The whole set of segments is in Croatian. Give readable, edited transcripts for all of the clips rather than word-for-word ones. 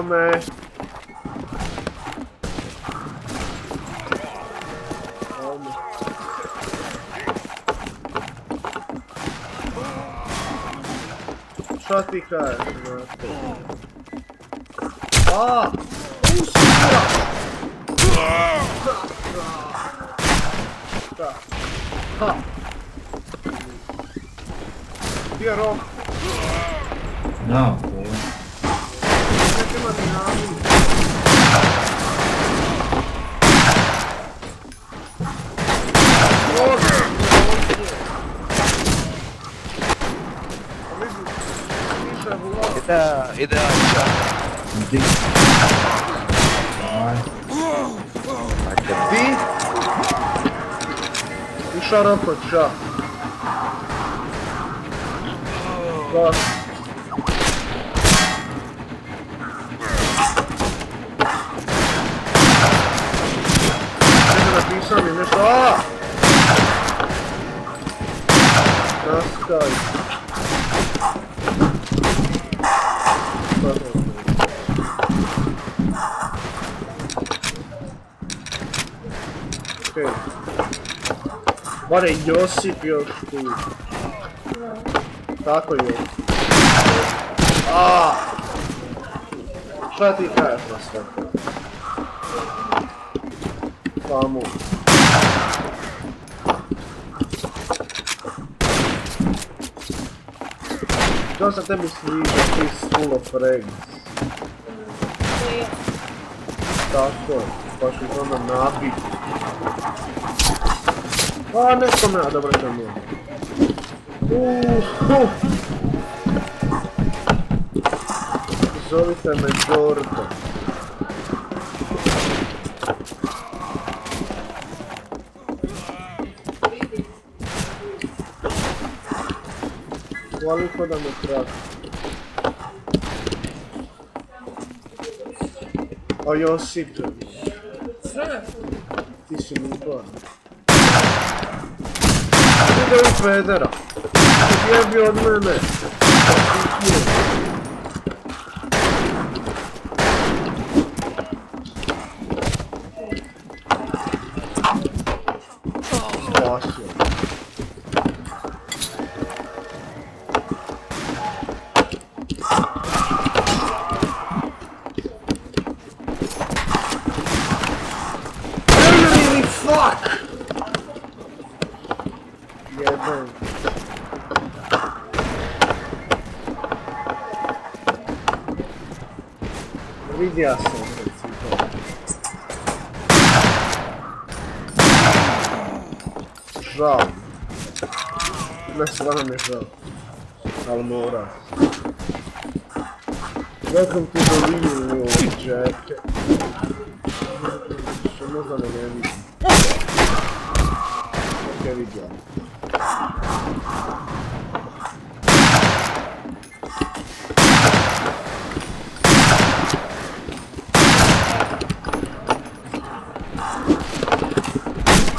Evo me. Šta ti kažeš, znate? Aaa! Usura! Šta? Ha! Gdje je Rok? No, Neće imati nadu. Ide Ača. Di. Daj. Ti? I šaroko, ča. Da. Neće napisao mi nešto, aaa! Nastavi. Okej. Bare Josip još tu. Tako je. Aaaa! Šta ti kažeš na sve to? Samo. Što sam tebi sviđa, ti full of regs. Tako je, baš iz onda nabiti. A, neko me, a dobro što mi je. Zovite me Jordan. Koliko da me prati. A Josip. Ti si lupan. Ide u Federa. Jebi od mene. Spasio. Fuck! Jebem. Vidio sam recimo. Žao. Ne, stvarno mi je žao. Ali mora. Welcome to the living room, Jack. Što možda ne vidim. Ok, vidio.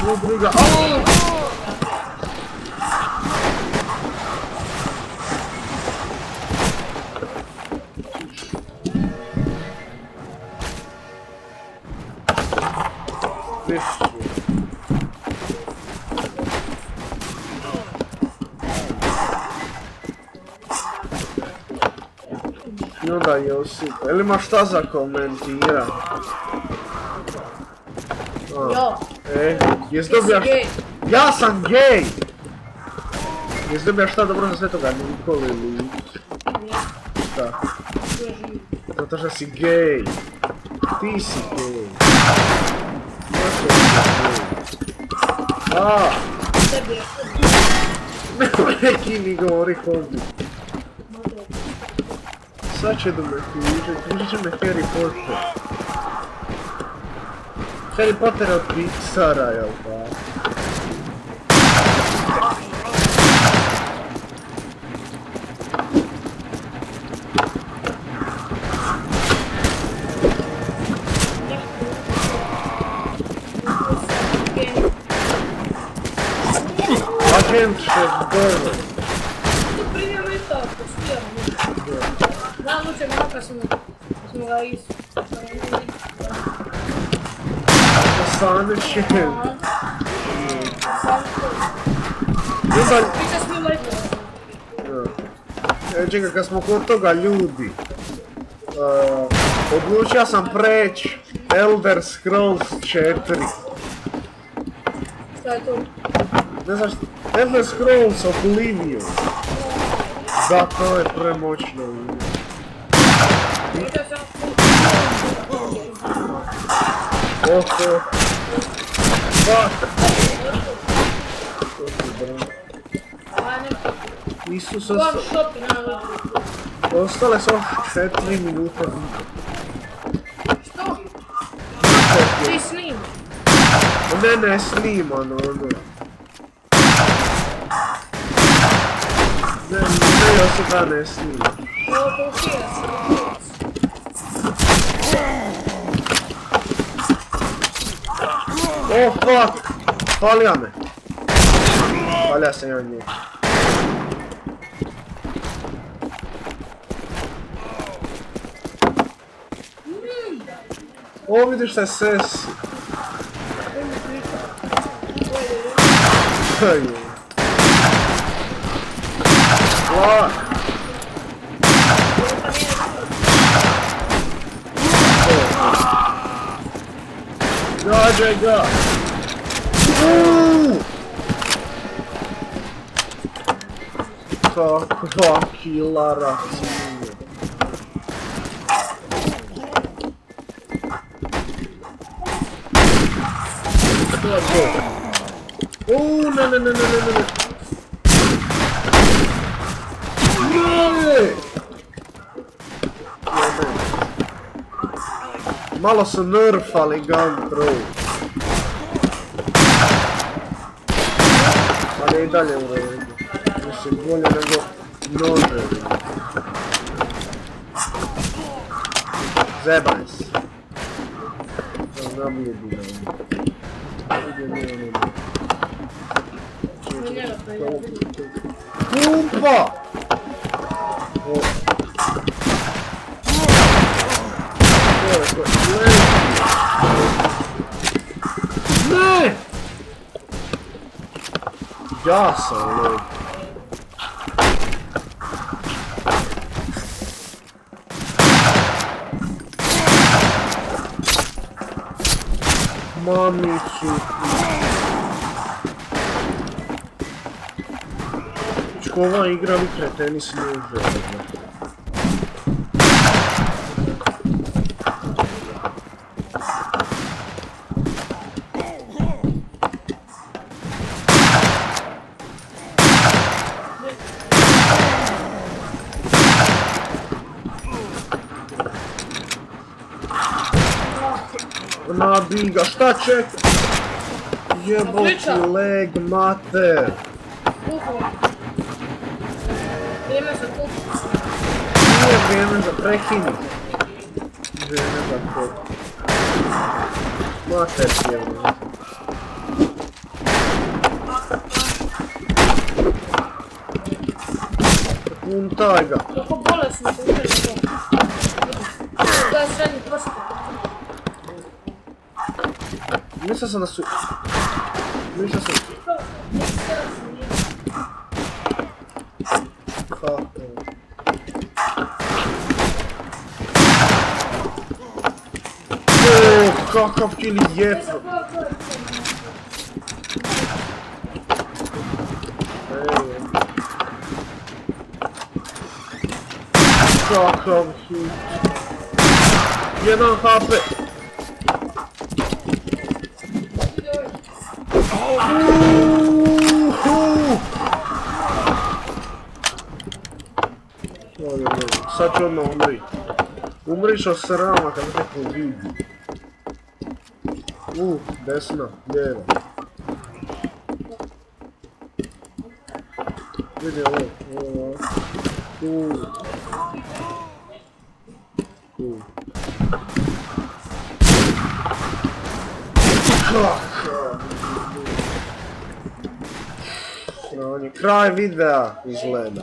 No briga. I onda Josip, jel ima šta za komentirat? Jo. Jes dobija šta? Ja sam gej! Jes dobija šta dobro za Svetoga Nikole ili... Šta? Zato što si gej. Ti si gej. Zato si gej. Aaa! Neki mi govori hobi. Sad će da me tužit će me Harry Potter. Harry Potter od Pixara, jel pa? Agent Shepard. Tu primjer mi to, postoji. Da, luče malo kad smo Sanče. Čekaj, kad smo kod toga ljudi, odlučio sam preći Elder Scrolls 4. Šta je to? Ne znaš, Elder Scrolls Oblivion. Da, to je premoćno. Oho. Fuck. Isus, ostale su 4 minute. Što? Ti snim? Ne snimano, ono. Ne, Josipa ne snima. Ovo pošija Oh fuck! Falja me. Falja se ja nje. O, vidiš šta je ses. Lak. Gađaj ga. Kakva kilara. Ne. Malo su nerfali gun throw. Ali i dalje u redu. Mislim, bolje nego noževi. Zebaj se. Znam je bilo. Pumpa! Ne! Ja sam lep. Mamiću. Ova igra mi kreteni služe. Nabiga, šta čeka? Jeboti leg mater. Vrijeme za kup. Nije vrijeme za prekinut. Vrijeme za kup. Mater sjevno. Puntaj ga. Kako bolesno se uđe na to. To je srednji prst. Mislio sam da su... Mislio sam... Kako? Kakav kili jetro! Kakav hit! 1 HP! Sad ću odmah umri. Umriš od srama kad neko vidi. Desna, lijeva. Vidi ovo. Kraj videa izgleda.